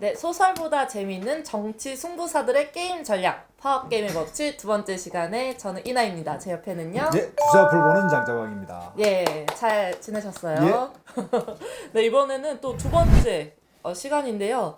네, 소설보다 재미있는 정치 승부사들의 게임 전략 파워게임의 법칙 두 번째 시간에 저는 이나입니다. 제 옆에는요. 예, 주사 풀 보는 장자왕입니다. 예, 잘 지내셨어요? 네, 이번에는 또 두 번째 시간인데요.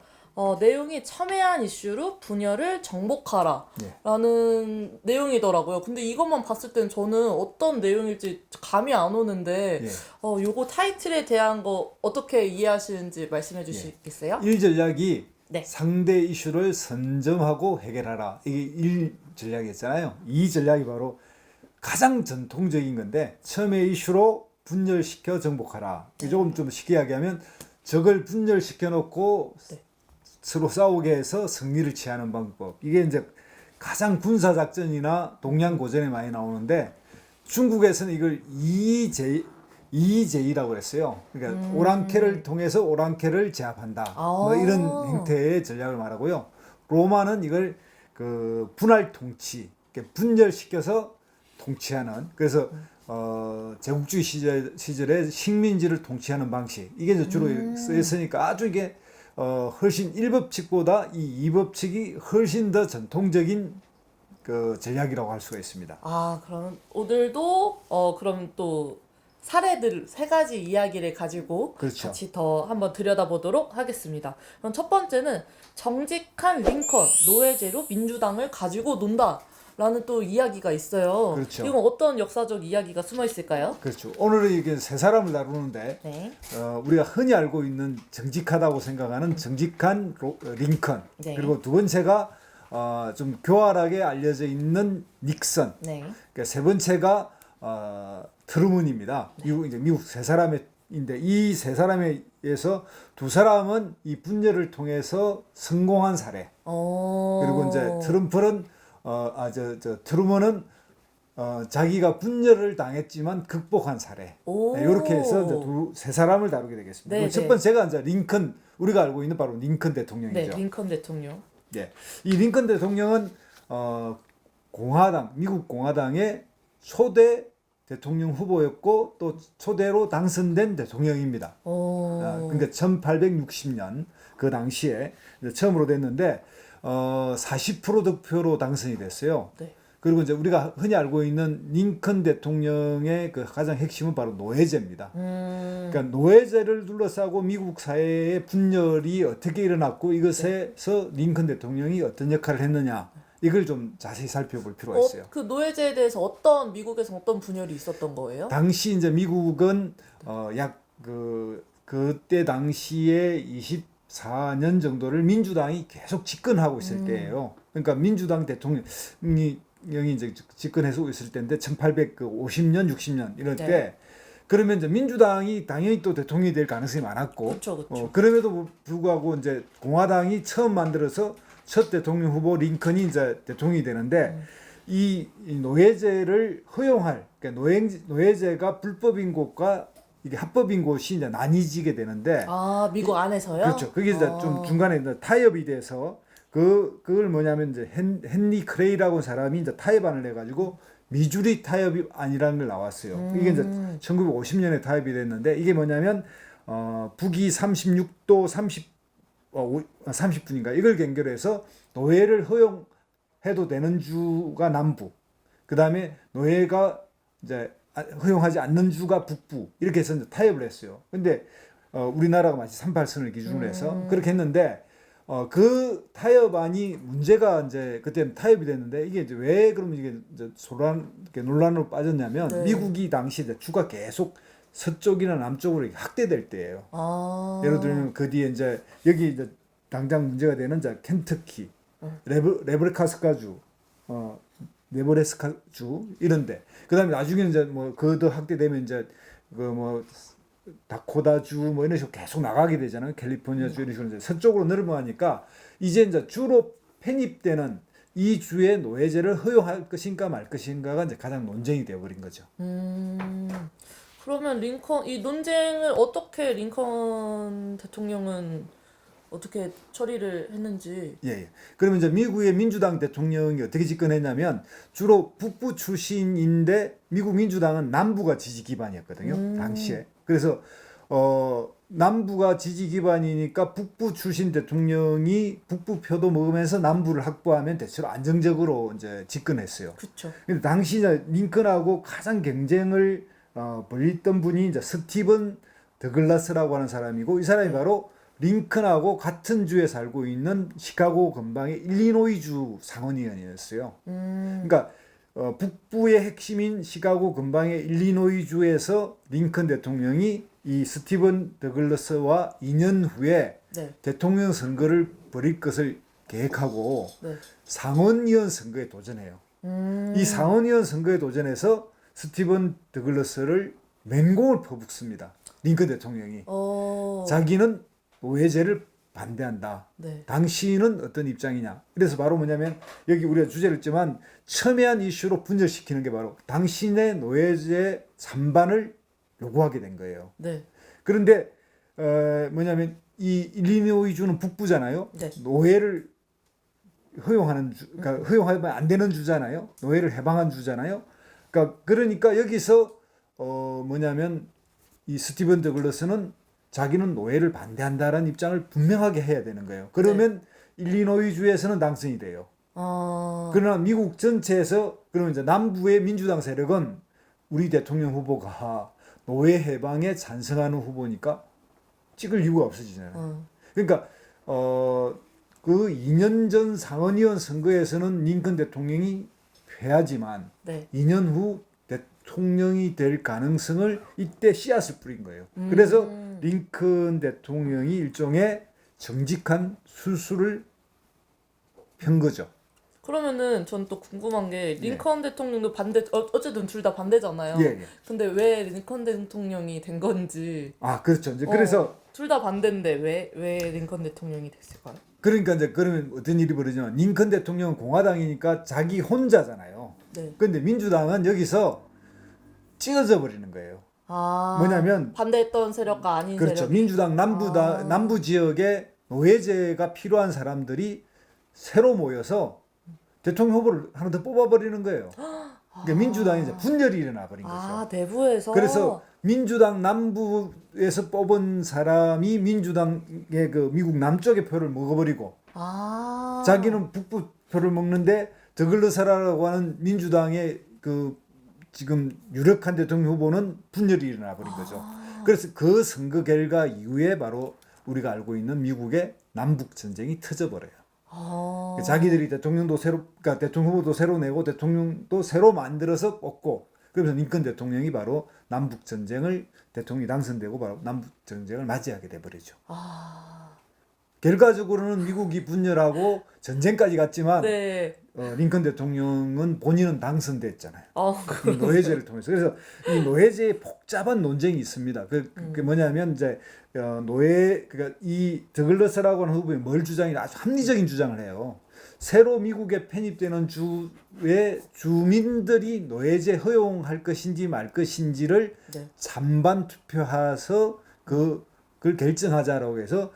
내용이 첨예한 이슈로 분열을 정복하라 라는 내용이더라고요. 근데 이것만 봤을 땐 저는 어떤 내용일지 감이 안 오는데 요거 타이틀에 대한 거 어떻게 이해하시는지 말씀해 주시겠어요? 일 전략이 네. 상대 이슈를 선점하고 해결하라. 이게 일 전략이었잖아요. 이 전략이 바로 가장 전통적인 건데 첨예 이슈로 분열시켜 정복하라. 조금 좀 쉽게 이야기하면 적을 분열시켜 놓고 서로 싸우게 해서 승리를 취하는 방법. 이게 이제 가장 군사작전이나 동양고전에 많이 나오는데 중국에서는 이걸 이제이라고 했어요. 그러니까 오랑캐를 통해서 오랑캐를 제압한다. 뭐 이런 형태의 전략을 말하고요. 로마는 이걸 그 분할 통치, 분열시켜서 통치하는. 그래서 제국주의 시절에 식민지를 통치하는 방식. 이게 이제 주로 쓰였으니까 아주 이게 훨씬 1법칙보다 이 2법칙이 훨씬 더 전통적인 그 전략이라고 할 수가 있습니다. 아, 그럼 오늘도 그럼 또 사례들 세 가지 이야기를 가지고 그렇죠. 같이 더 한번 들여다보도록 하겠습니다. 그럼 첫 번째는 정직한 링컨 노예제로 민주당을 가지고 논다. 라는 또 이야기가 있어요. 그렇죠. 이건 어떤 역사적 이야기가 숨어 있을까요? 그렇죠. 오늘은 이게 세 사람을 다루는데 네. 우리가 흔히 알고 있는 정직하다고 생각하는 정직한 링컨. 네. 그리고 두 번째가 좀 교활하게 알려져 있는 닉슨. 네. 그러니까 세 번째가 트루먼입니다. 미국 세 사람인데 이 세 사람에 의해서 두 사람은 이 분열을 통해서 성공한 사례. 그리고 이제 트럼프는 트루먼은 자기가 분열을 당했지만 극복한 사례. 네, 이렇게 해서 이제 세 사람을 다루게 되겠습니다. 네, 첫 번째가 이제 링컨, 우리가 알고 있는 바로 링컨 대통령이죠. 네, 링컨 대통령. 예, 이 링컨 대통령은 미국 공화당의 초대 대통령 후보였고 또 초대로 당선된 대통령입니다. 그러니까 1860년 그 당시에 처음으로 됐는데 40% 득표로 당선이 됐어요. 네. 그리고 이제 우리가 흔히 알고 있는 링컨 대통령의 그 가장 핵심은 바로 노예제입니다. 그러니까 노예제를 둘러싸고 미국 사회의 분열이 어떻게 일어났고 이것에서 링컨 대통령이 어떤 역할을 했느냐 이걸 좀 자세히 살펴볼 필요가 있어요. 그 노예제에 대해서 미국에서 어떤 분열이 있었던 거예요? 당시 이제 미국은 그때 당시에 24년 정도를 민주당이 계속 집권하고 있을 때예요. 그러니까 민주당 대통령이 이제 집권해서 있을 때인데 1850년, 60년 이럴 때 그러면 이제 민주당이 당연히 또 대통령이 될 가능성이 많았고 그쵸. 그럼에도 불구하고 이제 공화당이 처음 만들어서 첫 대통령 후보 링컨이 이제 대통령이 되는데 이 노예제를 허용할 그러니까 노예제가 불법인 곳과 이게 합법인 곳이 이제 나뉘지게 되는데 미국 안에서요? 그렇죠. 그게 이제 좀 중간에 이제 타협이 돼서 그걸 뭐냐면 이제 헨리 크레이라고 사람이 이제 타협안을 해가지고 미주리 타협안이라는 걸 나왔어요. 이게 이제 1950년에 타협이 됐는데 이게 뭐냐면 북위 36도 30분인가 이걸 경계로해서 노예를 허용해도 되는 주가 남부, 그 다음에 노예가 이제 허용하지 않는 주가 북부 이렇게 해서 이제 타협을 했어요. 근데 우리나라가 마치 38선을 기준으로 해서 그렇게 했는데 그 타협안이 문제가 이제 그때는 타협이 됐는데 이게 이제 왜 그러면 이게 이제 논란으로 빠졌냐면 미국이 당시 이제 주가 계속 서쪽이나 남쪽으로 확대될 때예요. 예를 들면 그 뒤에 이제 여기 이제 당장 문제가 되는 이제 켄터키, 레브레카스카주, 네브래스카주 이런데 그다음에 나중에 이제 뭐 그 더 확대되면 이제 그 뭐 다코다주 뭐 이런 식으로 계속 나가게 되잖아요. 캘리포니아주 이런 식으로 이제 서쪽으로 늘어나니까 이제 이제 주로 편입되는 이 주의 노예제를 허용할 것인가 말 것인가가 이제 가장 논쟁이 되어버린 거죠. 그러면 이 논쟁을 어떻게 링컨 대통령은 어떻게 처리를 했는지. 예. 그러면 이제 미국의 민주당 대통령이 어떻게 집권했냐면 주로 북부 출신인데 미국 민주당은 남부가 지지 기반이었거든요. 당시에. 그래서 남부가 지지 기반이니까 북부 출신 대통령이 북부 표도 먹으면서 남부를 확보하면 대체로 안정적으로 이제 집권했어요. 그렇죠. 근데 당시 링컨하고 가장 경쟁을 벌였던 분이 이제 스티븐 더글라스라고 하는 사람이고, 이 사람이 바로 링컨하고 같은 주에 살고 있는 시카고 근방의 일리노이주 상원의원이었어요. 그러니까 북부의 핵심인 시카고 근방의 일리노이주에서 링컨 대통령이 이 스티븐 더글라스와 2년 후에 네. 대통령 선거를 벌일 것을 계획하고 네. 상원의원 선거에 도전해요. 이 상원의원 선거에 도전해서 스티븐 더글라스를 맹공을 퍼붓습니다. 링컨 대통령이. 자기는 노예제를 반대한다. 네. 당신은 어떤 입장이냐. 그래서 바로 뭐냐면 여기 우리가 주제를 했지만 첨예한 이슈로 분열시키는 게 바로 당신의 노예제 찬반을 요구하게 된 거예요. 네. 그런데 뭐냐면 이 일리노이주는 북부잖아요. 네. 노예를 허용하는 그러니까 허용하면 안 되는 주잖아요. 노예를 해방한 주잖아요. 그러니까 여기서 뭐냐면 이 스티븐 더글라스는 자기는 노예를 반대한다라는 입장을 분명하게 해야 되는 거예요. 그러면 일리노이주에서는 당선이 돼요. 그러나 미국 전체에서 그러면 이제 남부의 민주당 세력은 우리 대통령 후보가 노예 해방에 찬성하는 후보니까 찍을 이유가 없어지잖아요. 그러니까 그 2년 전 상원의원 선거에서는 링컨 대통령이 패하지만 네. 2년 후 대통령이 될 가능성을 이때 씨앗을 뿌린 거예요. 그래서 링컨 대통령이 일종의 정직한 술수를 편 거죠. 그러면은 전 또 궁금한 게 링컨 대통령도 반대 어쨌든 둘 다 반대잖아요. 예. 근데 왜 링컨 대통령이 된 건지. 그렇죠. 이제 그래서 둘 다 반대인데 왜 링컨 대통령이 됐을까요? 그러니까 이제 그러면 어떤 일이 벌어지냐면 링컨 대통령은 공화당이니까 자기 혼자잖아요. 네. 근데 민주당은 여기서 찢어져 버리는 거예요. 뭐냐면 반대했던 세력과 아닌 그렇죠. 세력. 민주당 남부 지역에 노예제가 필요한 사람들이 새로 모여서 대통령 후보를 하나 더 뽑아버리는 거예요. 그러니까 민주당이 이제 분열이 일어나 버린 거죠. 내부에서. 그래서 민주당 남부에서 뽑은 사람이 민주당의 그 미국 남쪽의 표를 먹어버리고 자기는 북부 표를 먹는데 더글라스라고 하는 민주당의 그 지금 유력한 대통령 후보는 분열이 일어나 버린 거죠. 그래서 그 선거 결과 이후에 바로 우리가 알고 있는 미국의 남북 전쟁이 터져버려요. 자기들이 대통령도 그러니까 대통령 후보도 새로 내고 대통령도 새로 만들어서 뽑고, 그러면서 링컨 대통령이 바로 남북 전쟁을 대통령이 당선되고 바로 남북 전쟁을 맞이하게 돼 버리죠. 결과적으로는 미국이 분열하고 전쟁까지 갔지만 네. 링컨 대통령은 본인은 당선됐잖아요. 노예제를 통해서. 그래서 이 노예제에 복잡한 논쟁이 있습니다. 그게 뭐냐면 이제 그러니까 이 더글라스라고 하는 후보에 뭘 주장이냐, 아주 합리적인 주장을 해요. 새로 미국에 편입되는 주의 주민들이 노예제 허용할 것인지 말 것인지를 찬반 투표해서 그걸 결정하자라고 해서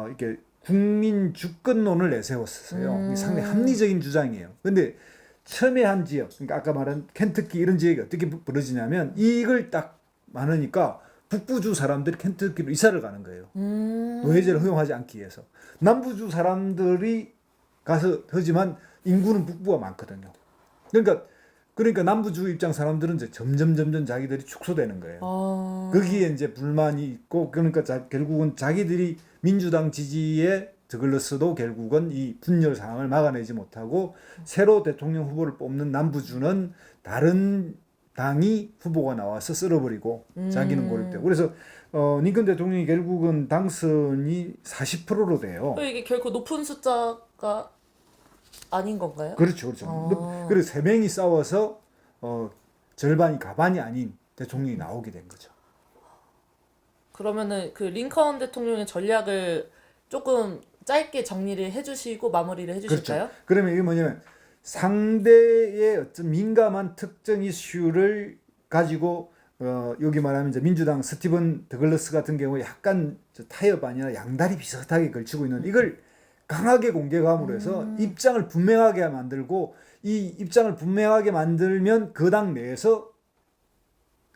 이렇게 국민 주권론을 내세웠어요. 상당히 합리적인 주장이에요. 근데 첨예한 지역, 그러니까 아까 말한 켄터키 이런 지역이 어떻게 벌어지냐면 이걸 딱 많으니까 북부주 사람들이 켄터키로 이사를 가는 거예요. 노예제를 허용하지 않기 위해서. 남부주 사람들이 가서 하지만 인구는 북부가 많거든요. 그러니까 남부주 입장 사람들은 이제 점점 자기들이 축소되는 거예요. 거기에 이제 불만이 있고, 그러니까 결국은 자기들이 민주당 지지에 더글라스도 결국은 이 분열 상황을 막아내지 못하고 새로 대통령 후보를 뽑는 남부주는 다른 당이 후보가 나와서 쓸어버리고 자기는 고립되고, 그래서 링컨 대통령이 결국은 당선이 40%로 돼요. 이게 결코 높은 숫자가 아닌 건가요? 그렇죠. 그래서 세 명이 싸워서 절반이 가반이 아닌 대통령이 나오게 된 거죠. 그러면은 그 링컨 대통령의 전략을 조금 짧게 정리를 해주시고 마무리를 해주실까요? 그렇죠. 그러면 이게 뭐냐면 상대의 어떤 민감한 특정 이슈를 가지고 여기 말하면 이제 민주당 스티븐 더글라스 같은 경우 약간 타협 아니라 양다리 비슷하게 걸치고 있는 이걸 강하게 공격함으로 해서 입장을 분명하게 만들고, 이 입장을 분명하게 만들면 그 당 내에서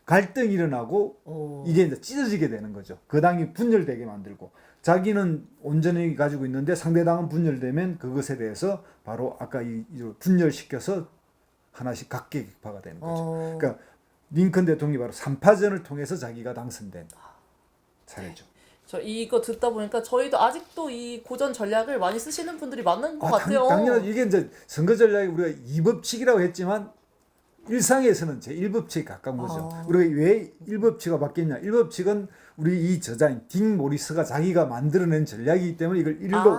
갈등이 일어나고 오. 이게 이제 찢어지게 되는 거죠. 그 당이 분열되게 만들고 자기는 온전히 가지고 있는데 상대 당은 분열되면 그것에 대해서 바로 아까 이 분열시켜서 하나씩 각계격파가 되는 거죠. 그러니까 링컨 대통령이 바로 3파전을 통해서 자기가 당선된 사례죠. 저 이거 듣다 보니까 저희도 아직도 이 고전 전략을 많이 쓰시는 분들이 많은 것 같아요. 당연하죠. 이게 이제 선거 전략이 우리가 2법칙이라고 했지만 일상에서는 제1법칙에 가까운 거죠. 우리가 왜 1법칙이 바뀌었냐? 1법칙은 우리 이 저자인 딕 모리스가 자기가 만들어낸 전략이기 때문에 이걸 일로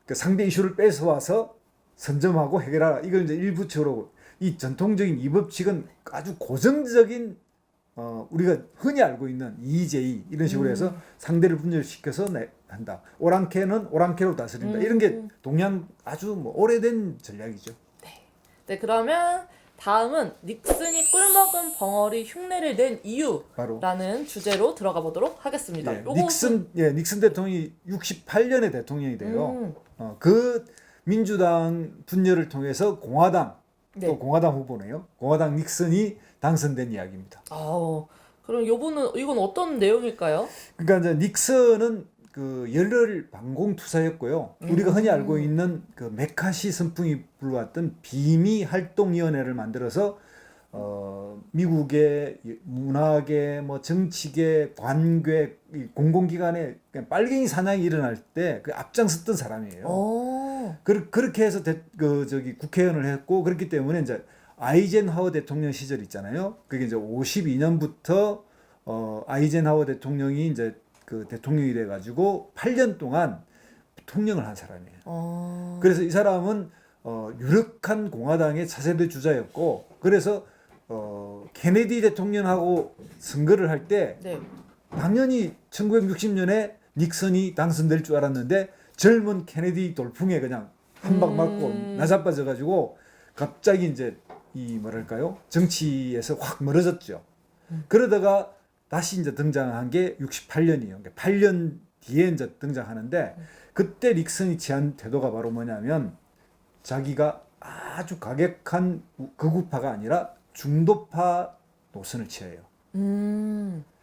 그 상대 이슈를 뺏어와서 선점하고 해결하라. 이걸 이제 1부칙으로 이 전통적인 2법칙은 아주 고정적인 우리가 흔히 알고 있는 EJ 이런 식으로 해서 상대를 분열시켜서 한다. 오랑캐는 오랑캐로 다스린다. 이런 게 동양 아주 뭐 오래된 전략이죠. 네, 그러면 다음은 닉슨이 꿀먹은 벙어리 흉내를 낸 이유라는 주제로 들어가 보도록 하겠습니다. 닉슨 대통령이 68년에 대통령이 돼요. 그 민주당 분열을 통해서 공화당 또 공화당 후보네요. 공화당 닉슨이 당선된 이야기입니다. 그럼 이건 어떤 내용일까요? 그러니까 이제 닉슨은 그 열혈 반공투사였고요. 우리가 흔히 알고 있는 그 메카시 선풍이 불러왔던 비미 활동위원회를 만들어서 미국의 문화계, 뭐 정치계, 관계, 공공기관에 빨갱이 사냥이 일어날 때 그 앞장섰던 사람이에요. 그렇게 해서 국회의원을 했고 그렇기 때문에 이제 아이젠하워 대통령 시절 있잖아요. 그게 이제 52년부터 아이젠하워 대통령이 이제 그 대통령이 돼가지고 8년 동안 통령을 한 사람이에요. 그래서 이 사람은 유력한 공화당의 차세대 주자였고 그래서 케네디 대통령하고 선거를 할 때 당연히 1960년에 닉슨이 당선될 줄 알았는데 젊은 케네디 돌풍에 그냥 한 방 맞고 나자빠져가지고 갑자기 이제 이 뭐랄까요 정치에서 확 멀어졌죠. 그러다가 다시 이제 등장한 게 68년이에요. 그러니까 8년 뒤에 이제 등장하는데 그때 닉슨이 취한 태도가 바로 뭐냐면 자기가 아주 과격한 극우파가 아니라 중도파 노선을 취해요.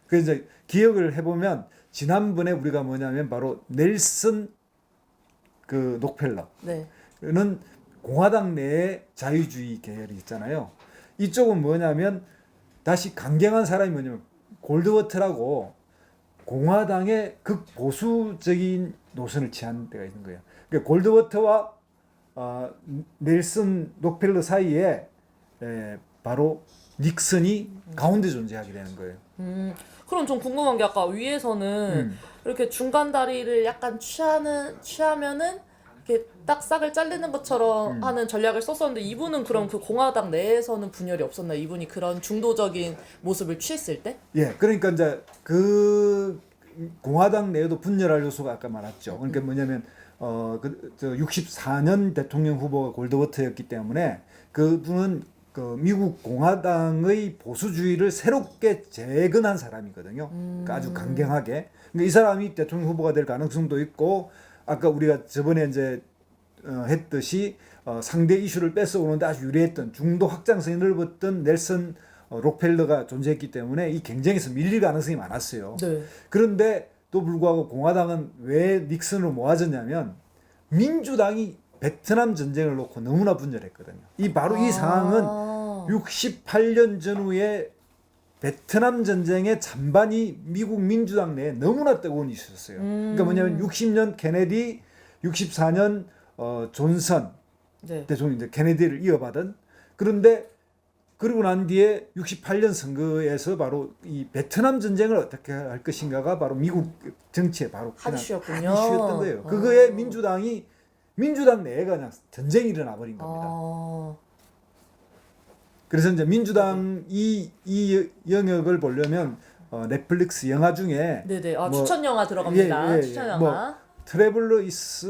그래서 이제 기억을 해보면 지난번에 우리가 뭐냐면 바로 넬슨 그 록펠러는 공화당 내에 자유주의 계열이 있잖아요. 이쪽은 뭐냐면 다시 강경한 사람이 뭐냐면 골드워터라고 공화당의 극보수적인 노선을 취한 데가 있는 거예요. 그러니까 골드워터와 넬슨 록펠러 사이에 바로 닉슨이 가운데 존재하게 되는 거예요. 그럼 좀 궁금한 게 아까 위에서는 이렇게 중간 다리를 약간 취하면은 이렇게 딱 싹을 자르는 것처럼 하는 전략을 썼었는데 이분은 그럼 그 공화당 내에서는 분열이 없었나요? 이분이 그런 중도적인 모습을 취했을 때? 예, 그러니까 이제 그 공화당 내에도 분열할 요소가 아까 말했죠. 그러니까 뭐냐면 64년 대통령 후보가 골드워터였기 때문에 그분은 그 미국 공화당의 보수주의를 새롭게 재건한 사람이거든요. 그러니까 아주 강경하게. 그러니까 이 사람이 대통령 후보가 될 가능성도 있고 아까 우리가 저번에 이제 했듯이 상대 이슈를 뺏어오는데 아주 유리했던 중도 확장성이 넓었던 넬슨 록펠러가 존재했기 때문에 이 경쟁에서 밀릴 가능성이 많았어요. 그런데 또 불구하고 공화당은 왜 닉슨으로 모아졌냐면 민주당이 베트남 전쟁을 놓고 너무나 분열했거든요. 바로 이 상황은 68년 전후에 베트남 전쟁의 찬반이 미국 민주당 내에 너무나 뜨거운 이슈였어요. 그러니까 뭐냐면 60년 케네디, 64년 존슨 대통령 이제 케네디를 이어받은 그런데 그러고 난 뒤에 68년 선거에서 바로 이 베트남 전쟁을 어떻게 할 것인가가 바로 미국 정치의 바로 핫이슈였던 거예요. 그거에 민주당 내가 그냥 전쟁이 일어나 버린 겁니다. 그래서 이제 민주당 이 영역을 보려면 넷플릭스 영화 중에 추천 영화 들어갑니다. 추천 영화. 트래블러 이스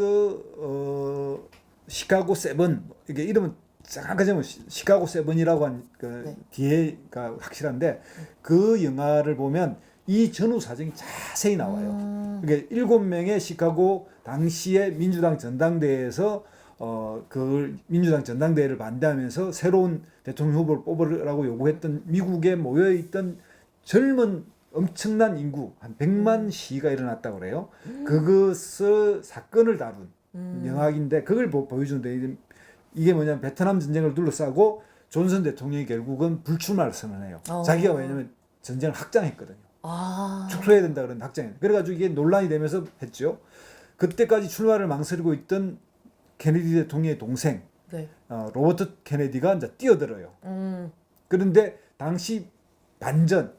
시카고 세븐 이게 이름은 잠깐 좀 시카고 세븐이라고 한 그 뒤에가 확실한데 그 영화를 보면 이 전후 사정이 자세히 나와요. 그러니까 7명의 시카고 당시의 민주당 전당대회에서 그걸 민주당 전당대회를 반대하면서 새로운 대통령 후보를 뽑으라고 요구했던 미국에 모여 있던 젊은 엄청난 인구 한 100만 시위가 일어났다고 그래요. 그것을 사건을 다룬 영화인데 그걸 보여주는데 이게 뭐냐면 베트남 전쟁을 둘러싸고 존슨 대통령이 결국은 불출마를 선언해요. 자기가 왜냐면 전쟁을 확장했거든요. 축소해야 된다 그런 확장해. 그래가지고 이게 논란이 되면서 했죠. 그때까지 출마를 망설이고 있던 케네디 대통령의 동생 네. 로버트 케네디가 이제 뛰어들어요. 그런데 당시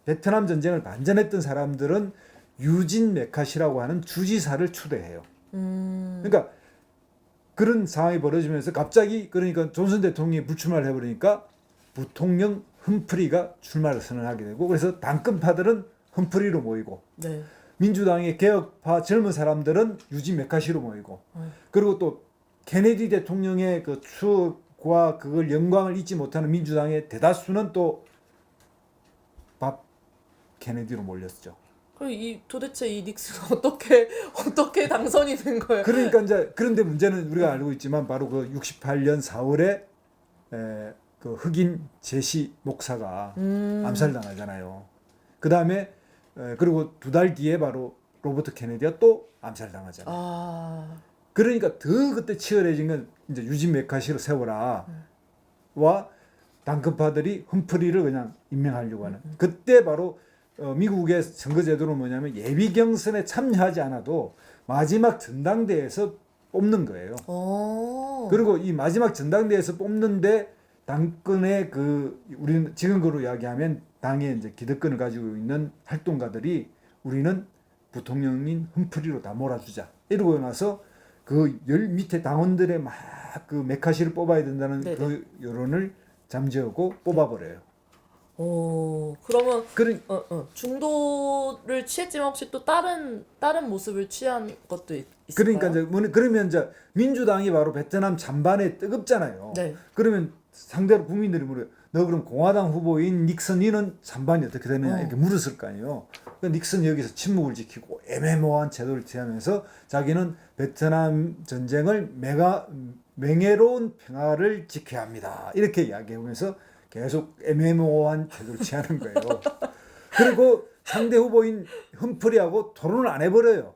베트남 전쟁을 반전했던 사람들은 유진 메카시라고 하는 주지사를 추대해요. 그러니까 그런 상황이 벌어지면서 갑자기 그러니까 존슨 대통령이 불출마를 해버리니까 부통령 흠프리가 출마를 선언하게 되고 그래서 당권파들은 흠프리로 모이고 네. 민주당의 개혁파 젊은 사람들은 유진 메카시로 모이고 그리고 또 케네디 대통령의 그 추억과 그걸 영광을 잊지 못하는 민주당의 대다수는 또 밥 케네디로 몰렸죠. 그럼 도대체 이 닉슨 어떻게 당선이 된 거예요? 그러니까 이제 그런데 문제는 우리가 알고 있지만 바로 그 68년 4월에 그 흑인 제시 목사가 암살당하잖아요. 그 다음에 그리고 2달 뒤에 바로 로버트 케네디가 또 암살당하잖아요. 그러니까 더 그때 치열해진 건 이제 유진 메카시로 세워라 와 당권파들이 흠프리를 그냥 임명하려고 하는 그때 바로 미국의 선거제도는 뭐냐면 예비 경선에 참여하지 않아도 마지막 전당대회에서 뽑는 거예요. 그리고 이 마지막 전당대회에서 뽑는데 당권의 우리는 지금으로 이야기하면 당의 이제 기득권을 가지고 있는 활동가들이 우리는 부통령인 흠프리로 다 몰아주자 이러고 나서 그 밑에 당원들의 막 그 메카시를 뽑아야 된다는 네네. 그 여론을 잠재우고 뽑아버려요. 그러면 중도를 취했지만 혹시 또 다른 모습을 취한 것도 있을까요? 그러니까 이제 그러면 이제 민주당이 바로 베트남 잔반에 뜨겁잖아요. 네. 그러면 상대로 국민들이 물어요. 너 그럼 공화당 후보인 닉슨이는 잔반이 어떻게 되느냐 이렇게 물었을 거 아니에요. 그러니까 닉슨이 여기서 침묵을 지키고 애매모호한 태도를 취하면서 자기는 베트남 전쟁을 명예로운 평화를 지켜야 합니다. 이렇게 이야기하면서 계속 애매모호한 태도를 취하는 거예요. 그리고 상대 후보인 흠프리하고 토론을 안 해버려요.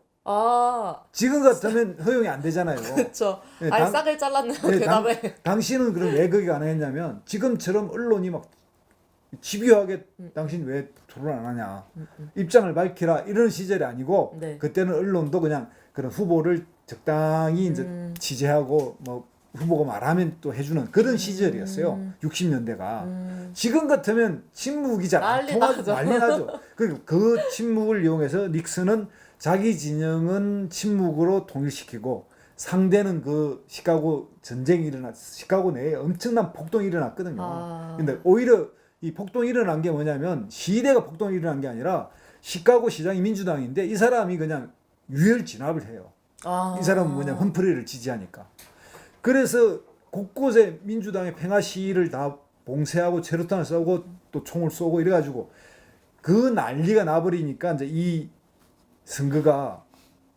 지금 같으면 허용이 안 되잖아요. 그렇죠. 네, 아예 싹을 잘랐네요. 네, 대답에. 당신은 그럼 왜 그게 안 했냐면 지금처럼 언론이 막 집요하게 당신 왜 토론 안 하냐 입장을 밝히라 이런 시절이 아니고 네. 그때는 언론도 그냥 그런 후보를 적당히 이제 취재하고 뭐 후보가 말하면 또 해주는 그런 시절이었어요. 60년대가. 지금 같으면 침묵이 잘 안 통하죠. 난리 나죠. 그 침묵을 이용해서 닉슨은 자기 진영은 침묵으로 통일시키고 상대는 그 시카고 전쟁이 시카고 내에 엄청난 폭동이 일어났거든요. 근데 오히려 이 폭동이 일어난 게 뭐냐면 시대가 폭동이 일어난 게 아니라 시카고 시장이 민주당인데 이 사람이 그냥 유혈 진압을 해요. 이 사람은 뭐냐 흠프리를 지지하니까. 그래서 곳곳에 민주당의 평화 시위를 다 봉쇄하고 체류탄을 쏘고 또 총을 쏘고 이래가지고 그 난리가 나버리니까 이제 이 선거가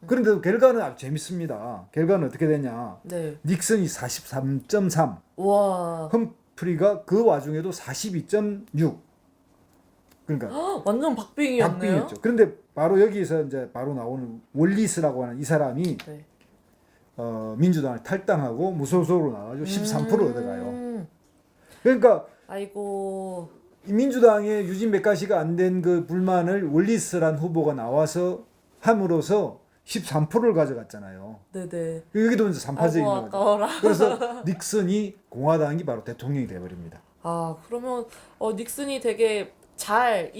그런데도 결과는 아주 재밌습니다. 결과는 어떻게 되냐? 네. 닉슨이 43.3, 와. 흠프리가 그 와중에도 42.6. 그러니까 완전 박빙이었네요. 박빙이었죠. 그런데 바로 여기서 이제 바로 나오는 월리스라고 하는 이 사람이 네. 민주당을 탈당하고 무소속으로 나와가지고 13% 얻어가요. 그러니까 아이고. 민주당의 유진 메카시가 안 된 그 불만을 월리스란 후보가 나와서 함으로써 13%를 가져갔잖아요. 네네. 여기도 이제 3파전이 아이고 아까워라. 그래서 닉슨이 공화당이 바로 대통령이 돼버립니다. 그러면 닉슨이 되게 잘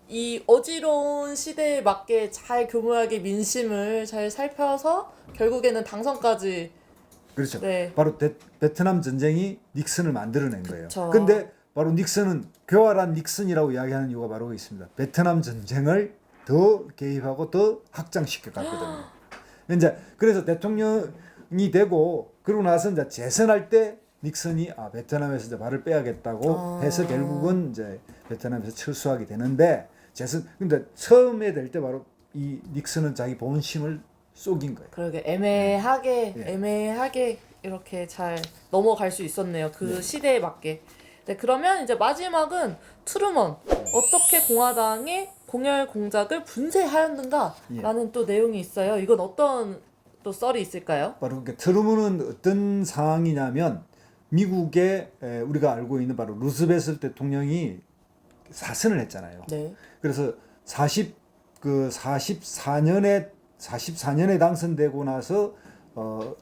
이 어지러운 시대에 맞게 잘 교묘하게 민심을 잘 살펴서 결국에는 당선까지. 그렇죠. 네. 바로 베트남 전쟁이 닉슨을 만들어낸 거예요. 그쵸. 근데 바로 닉슨은 교활한 닉슨이라고 이야기하는 이유가 바로 있습니다. 베트남 전쟁을 더 개입하고 더 확장시켜 갔거든요. 이제 그래서 대통령이 되고 그러고 나서 이제 재선할 때 닉슨이 베트남에서 이제 발을 빼야겠다고 해서 결국은 이제 베트남에서 철수하게 되는데 근데 처음에 될 때 바로 이 닉슨은 자기 본심을 쏘긴 거예요. 그러게 애매하게 예. 애매하게 이렇게 잘 넘어갈 수 있었네요. 그 네. 시대에 맞게. 네, 그러면 이제 마지막은 트루먼 어떻게 공화당의 공열 공작을 분쇄하였는가라는 또 내용이 있어요. 이건 어떤 또 썰이 있을까요? 바로 트루먼은 어떤 상황이냐면 미국의 우리가 알고 있는 바로 루스벨트 대통령이 사선을 했잖아요. 네. 그래서 44년에 당선되고 나서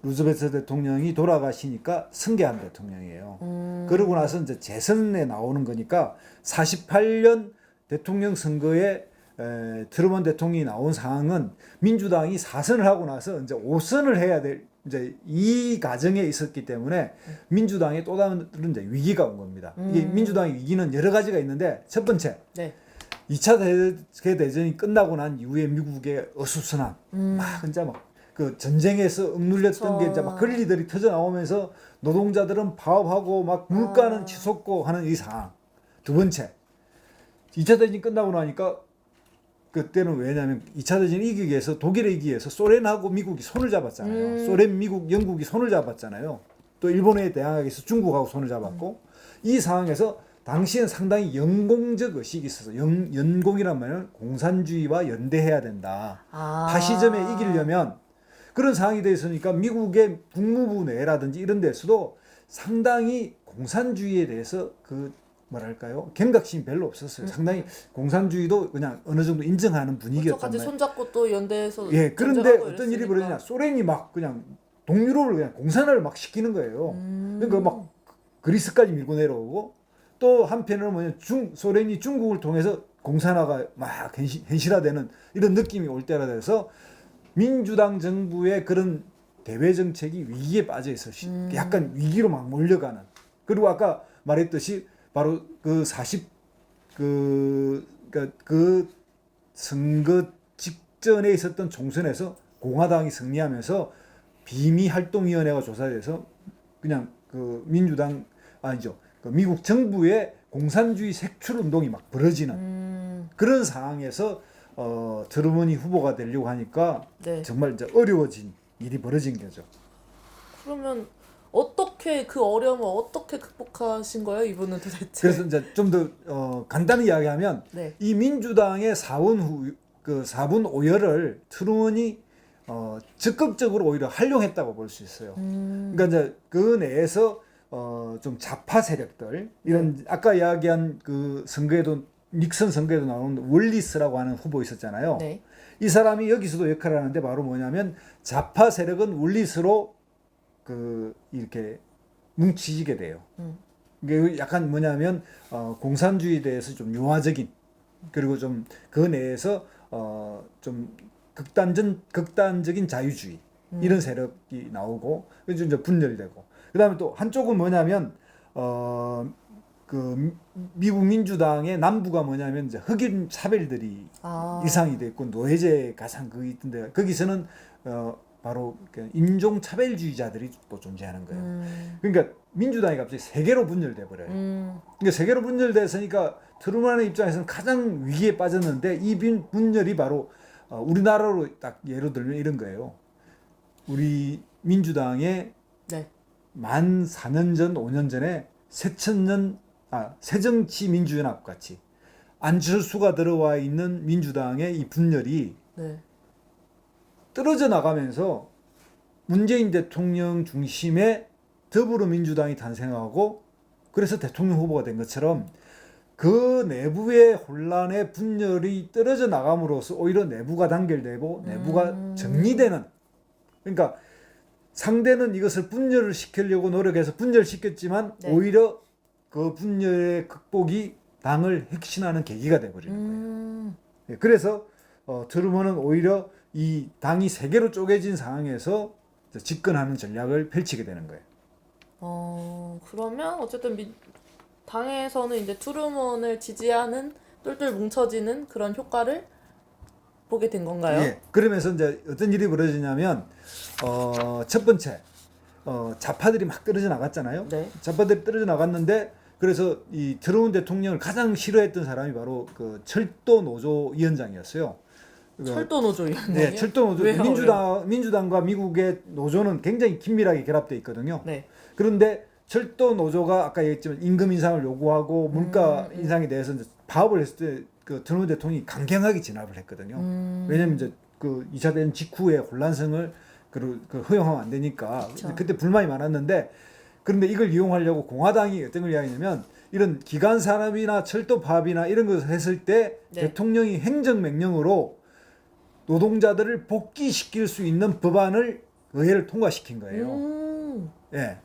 루즈벨트 대통령이 돌아가시니까 승계한 대통령이에요. 그러고 나서 이제 재선에 나오는 거니까 48년 대통령 선거에 트루먼 대통령이 나온 상황은 민주당이 4선을 하고 나서 이제 5선을 해야 될 이제 이 과정에 있었기 때문에 민주당에 또 다른 이제 위기가 온 겁니다. 이게 민주당의 위기는 여러 가지가 있는데 첫 번째, 네. 2차 세계대전이 끝나고 난 이후에 미국의 어수선함, 막 진짜 막 그 전쟁에서 억눌렸던 게 이제 막 권리들이 터져 나오면서 노동자들은 파업하고 막 물가는 치솟고 하는 이 상황. 두 번째, 2차 대전이 끝나고 나니까 그때는 왜냐하면 2차 대전을 이기기 위해서 독일에 이기기 위해서 소련하고 미국이 손을 잡았잖아요. 소련, 미국, 영국이 손을 잡았잖아요. 또 일본에 대항하기 위해서 중국하고 손을 잡았고 이 상황에서 당시엔 상당히 연공적 의식이 있어서 연공이란 말은 공산주의와 연대해야 된다. 파시즘에 이기려면 그런 상황이 돼 있으니까 미국의 국무부 내라든지 이런 데서도 상당히 공산주의에 대해서 그 뭐랄까요 경각심이 별로 없었어요. 상당히 공산주의도 그냥 어느 정도 인정하는 분위기였단 같이 말이에요. 손잡고 또 연대해서 예, 그런데 어떤 일이 벌어지냐 소련이 막 그냥 동유럽을 그냥 공산화를 막 시키는 거예요. 그러니까 막 그리스까지 밀고 내려오고 또 한편으로 뭐냐 소련이 중국을 통해서 공산화가 막 현실화되는 이런 느낌이 올 때가 돼서 민주당 정부의 그런 대외 정책이 위기에 빠져 있어. 약간 위기로 막 몰려가는. 그리고 아까 말했듯이 바로 그 선거 직전에 있었던 총선에서 공화당이 승리하면서 비미 활동위원회가 조사돼서 그냥 그 민주당 아니죠. 그 미국 정부의 공산주의 색출 운동이 막 벌어지는 그런 상황에서 트루먼이 후보가 되려고 하니까 네. 정말 이제 어려워진 일이 벌어진 거죠. 그러면 어떻게 그 어려움을 어떻게 극복하신 거예요, 이분은 도대체? 그래서 이제 좀 더 간단히 이야기하면 네. 이 민주당의 4분 오열을 트루먼이 적극적으로 오히려 활용했다고 볼 수 있어요. 그러니까 이제 그 내에서 좀 좌파 세력들 이런 아까 이야기한 그 선거에도 닉슨 선거에도 나오는 월리스라고 하는 후보 있었잖아요. 네. 이 사람이 여기서도 역할을 하는데 바로 뭐냐면 좌파 세력은 월리스로 그 이렇게 뭉치게 돼요. 이게 약간 뭐냐면 공산주의에 대해서 좀 유화적인 그리고 좀 그 내에서 좀 극단적인 자유주의 이런 세력이 나오고 그래서 이제 분열되고 그다음에 또 한쪽은 뭐냐면 그 미국 민주당의 남부가 뭐냐면 이제 흑인 차별들이 일상이 됐고 노예제 가상 그 있던데 거기서는 바로 인종 차별주의자들이 또 존재하는 거예요. 그러니까 민주당이 갑자기 세 개로 분열돼 버려요. 그러니까 세 개로 분열됐으니까 트루먼의 입장에서는 가장 위기에 빠졌는데 이 분열이 바로 우리나라로 딱 예로 들면 이런 거예요. 우리 민주당의 네. 만 4년 전, 5년 전에 새정치민주연합 같이 안철수가 들어와 있는 민주당의 이 분열이 네. 떨어져 나가면서 문재인 대통령 중심의 더불어민주당이 탄생하고 그래서 대통령 후보가 된 것처럼 그 내부의 혼란의 분열이 떨어져 나감으로써 오히려 내부가 단결되고 내부가 정리되는 그러니까 상대는 이것을 분열을 시키려고 노력해서 분열시켰지만 네. 오히려 그 분열의 극복이 당을 혁신하는 계기가 되어버리는 거예요. 그래서 트루먼은 오히려 이 당이 세 개로 쪼개진 상황에서 집권하는 전략을 펼치게 되는 거예요. 그러면 어쨌든 당에서는 이제 트루먼을 지지하는 똘똘 뭉쳐지는 그런 효과를 보게 된 건가요? 예. 그러면서 이제 어떤 일이 벌어지냐면 첫 번째 좌파들이 막 떨어져 나갔잖아요. 네. 좌파들이 떨어져 나갔는데 그래서 이 트루먼 대통령을 가장 싫어했던 사람이 바로 그 철도 노조 위원장이었어요. 철도 노조였나요? 네, 철도 노조. 왜요? 민주당과 미국의 노조는 굉장히 긴밀하게 결합되어 있거든요. 네. 그런데 철도 노조가 아까 얘기했지만 임금 인상을 요구하고 물가 인상에 대해서 이제 파업을 했을 때 그 트럼프 대통령이 강경하게 진압을 했거든요. 왜냐면 이제 그 2차 대전 직후에 혼란성을 허용하면 안 되니까 그쵸. 그때 불만이 많았는데 그런데 이걸 이용하려고 공화당이 어떤 걸 이야기하냐면 이런 기간 산업이나 철도 파업이나 이런 것을 했을 때 네. 대통령이 행정명령으로 노동자들을 복귀시킬 수 있는 법안을 의회를 통과시킨 거예요. 예.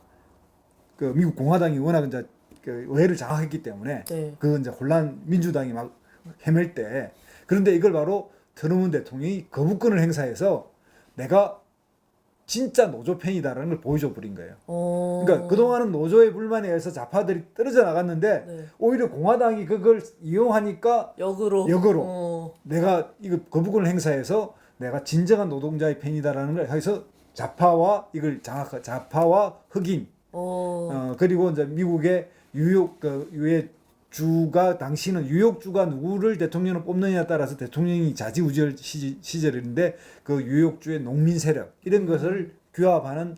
그 미국 공화당이 워낙 이제 그 의회를 장악했기 때문에 네. 그 이제 혼란 민주당이 막 헤맬 때 그런데 이걸 바로 트럼프 대통령이 거부권을 행사해서 내가 진짜 노조 팬이다라는 걸 보여줘 버린 거예요. 그러니까 그동안은 노조의 불만에 의해서 좌파들이 떨어져 나갔는데 네. 오히려 공화당이 그걸 이용하니까 역으로 내가 이거 거부권을 행사해서 내가 진정한 노동자의 팬이다라는 걸 해서 좌파와 이걸 좌파와 흑인 그리고 이제 미국의 유해주가 당시는 유혹주가 누구를 대통령으로 뽑느냐에 따라서 대통령이 좌지우지 시절인데 그 유혹주의 농민 세력 이런 것을 규합하는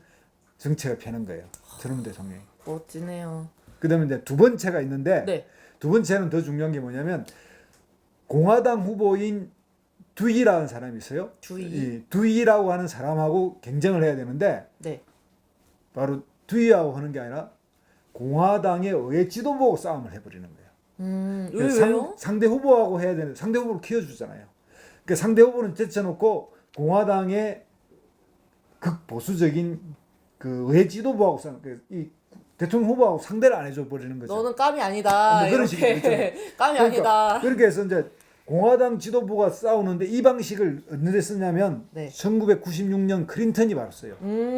정책을 펴는 거예요. 트럼프 대통령이. 멋지네요. 그다음에 이제 두 번째가 있는데 네. 두 번째는 더 중요한 게 뭐냐면 공화당 후보인 두이라는 사람이 있어요. 이 두이라고 하는 사람하고 경쟁을 해야 되는데 네. 바로 두이하고 하는 게 아니라 공화당의 의회 지도부하고 싸움을 해버리는 거예요. 왜요? 상대 후보하고 해야 되는 상대 후보를 키워주잖아요. 그러니까 상대 후보는 제쳐놓고 공화당의 극보수적인 그 의회 지도부하고 싸움. 이 대통령 후보하고 상대를 안 해줘 버리는 거죠. 너는 깜이 아니다. 뭐 그런 식이죠. 깜이 아니다. 그렇게 해서 이제 공화당 지도부가 싸우는데 이 방식을 어느 쓰냐면 네. 1996년 클린턴이 바로 써요.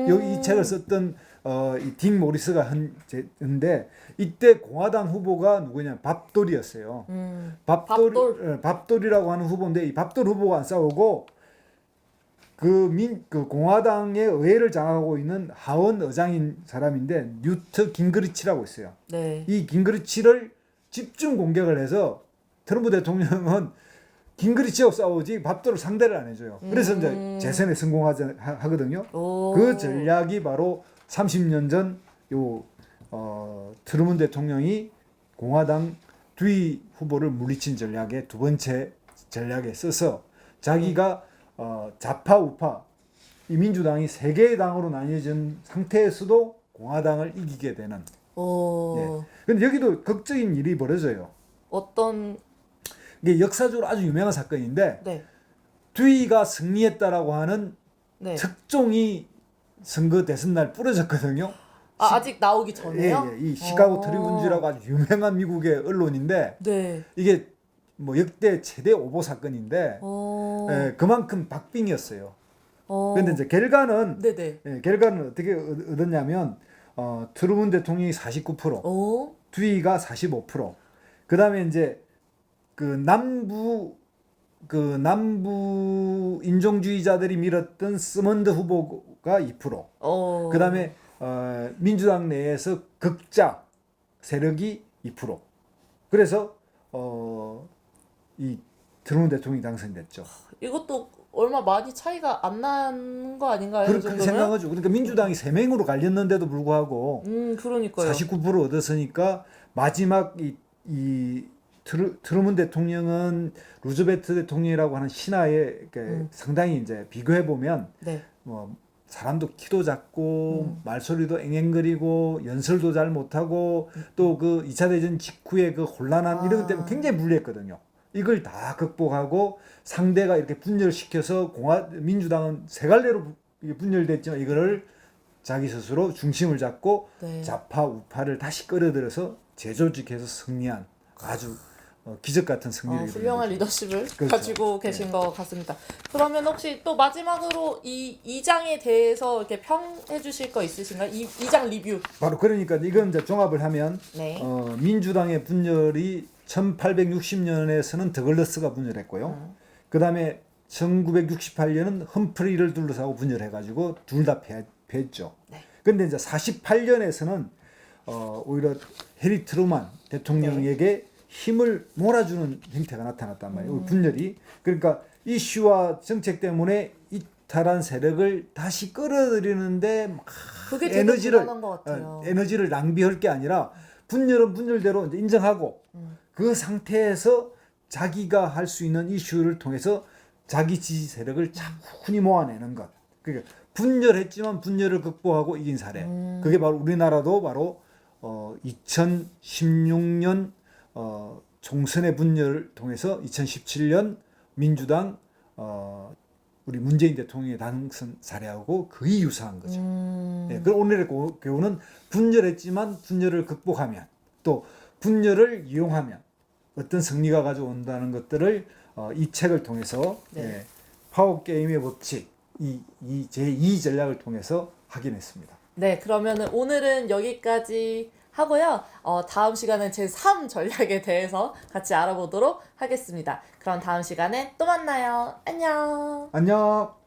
여기 이 책을 썼던 이 딕 모리스가 한데 이때 공화당 후보가 누구냐 밥돌이었어요. 밥돌이라고 하는 후보인데 이 밥돌 후보가 안 싸우고 그 공화당의 의회를 장악하고 있는 하원 의장인 사람인데 뉴트 긴그리치라고 있어요. 네. 이 긴그리치를 집중 공격을 해서 트럼프 대통령은 긴그리치하고 싸우지 밥돌을 상대를 안 해줘요. 그래서 이제 재선에 성공하거든요. 그 전략이 바로 30년 전 트루먼 대통령이 공화당 두이 후보를 물리친 전략의 두 번째 전략에 써서 자기가 좌파 우파 이 민주당이 세 개의 당으로 나뉘어진 상태에서도 공화당을 이기게 되는. 예. 근데 여기도 극적인 일이 벌어져요. 어떤 이게 역사적으로 아주 유명한 사건인데 네. 두이가 승리했다라고 하는 네. 특종이 선거 대선 날 뿌려졌거든요. 아직 나오기 전에요? 이 시카고 트리뷴지라고 아주 유명한 미국의 언론인데 네. 이게 뭐 역대 최대 오보 사건인데 그만큼 박빙이었어요. 그런데 이제 결과는 결과는 어떻게 얻었냐면 트루먼 대통령이 49%, 두이가 45%. 그다음에 이제 남부 인종주의자들이 밀었던 스먼드 후보가 2%. 그다음에 민주당 내에서 극자 세력이 2%. 그래서 이 트럼프 대통령이 당선됐죠. 이것도 얼마 많이 차이가 안 나는 거 아닌가요? 그렇게 생각하죠. 그러니까 민주당이 3명으로 갈렸는데도 불구하고 그러니까요. 49% 얻었으니까 마지막 이 트루먼 대통령은 루즈벨트 대통령이라고 하는 신하에 상당히 이제 비교해 보면 뭐 사람도 키도 작고 말소리도 앵앵거리고 연설도 잘 못하고 또 그 2차 대전 직후에 그 혼란함 이런 것 때문에 굉장히 불리했거든요. 이걸 다 극복하고 상대가 이렇게 분열시켜서 민주당은 세 갈래로 분열됐지만 이거를 자기 스스로 중심을 잡고 좌파 우파를 다시 끌어들여서 재조직해서 승리한 아주 기적 같은 승리를 훌륭한 리더십을 가지고 계신 것 같습니다. 그러면 혹시 또 마지막으로 이 장에 대해서 이렇게 평해 주실 거 있으신가요? 이 장 리뷰. 바로 그러니까 이건 이제 종합을 하면 민주당의 분열이 1860년에서는 더글러스가 분열했고요. 그다음에 1968년은 험프리를 둘러싸고 분열해가지고 둘 다 패했죠. 그런데 이제 48년에서는 오히려 해리 트루먼 대통령에게 힘을 몰아주는 형태가 나타났단 말이에요. 분열이. 그러니까 이슈와 정책 때문에 이탈한 세력을 다시 끌어들이는데 막 그게 되게 불안한 것 같아요. 에너지를 낭비할 게 아니라 분열은 분열대로 이제 인정하고 그 상태에서 자기가 할 수 있는 이슈를 통해서 자기 지지 세력을 차분히 모아내는 것. 그러니까 분열했지만 분열을 극복하고 이긴 사례. 그게 바로 우리나라도 바로 2016년 총선의 분열을 통해서 2017년 민주당 우리 문재인 대통령의 당선 사례하고 거의 유사한 거죠. 네, 그럼 오늘의 교훈은 분열했지만 분열을 극복하면 또 분열을 이용하면 어떤 승리가 가져온다는 것들을 이 책을 통해서 네. 파워 게임의 법칙 이 제2 전략을 통해서 확인했습니다. 네, 그러면은 오늘은 여기까지 하고요. 다음 시간은 제3 전략에 대해서 같이 알아보도록 하겠습니다. 그럼 다음 시간에 또 만나요. 안녕. 안녕.